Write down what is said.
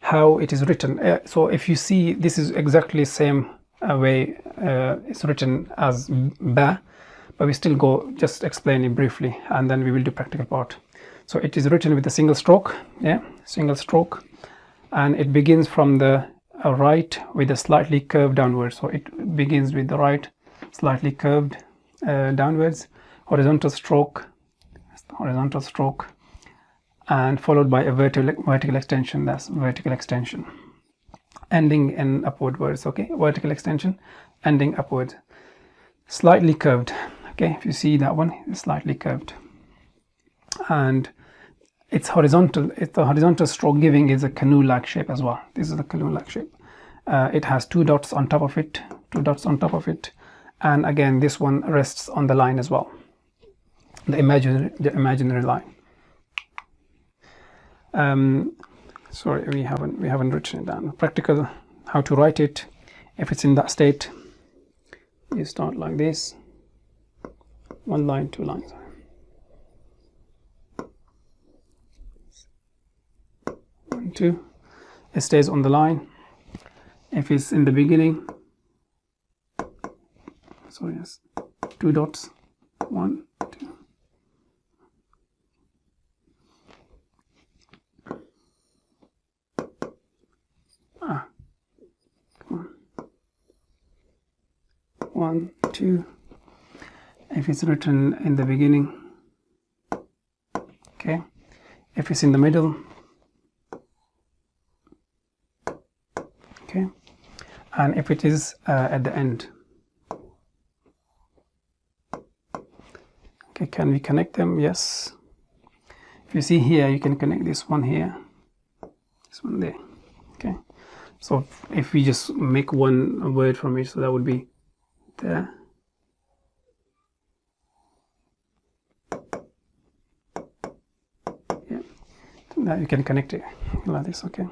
how it is written. So if you see, this is exactly same way it's written as ba, but we still go just explain it briefly, and then we will do practical part. So it is written with a single stroke, yeah, single stroke, and it begins from the right with a slightly curved downwards. So it begins with the right, slightly curved downwards, horizontal stroke, and followed by a vertical extension. That's vertical extension, ending in upward words. Okay, vertical extension, ending upward, slightly curved. Okay, if you see that one, it's slightly curved, and it's horizontal. It's the horizontal stroke giving is a canoe-like shape as well. This is the canoe-like shape. It has two dots on top of it, and again this one rests on the line as well, the imaginary line. Sorry, we haven't written it down. Practical, how to write it. If it's in that state, you start like this, one line, two lines. One, two. It stays on the line. If it's in the beginning, so yes, two dots, one, two. Come on. One, two. If it's written in the beginning, okay. If it's in the middle, okay, and if it is at the end. Okay, can we connect them? Yes. If you see here, you can connect this one here, this one there. Okay, so if we just make one word from it, so that would be there. Yeah, so now you can connect it like this. Okay.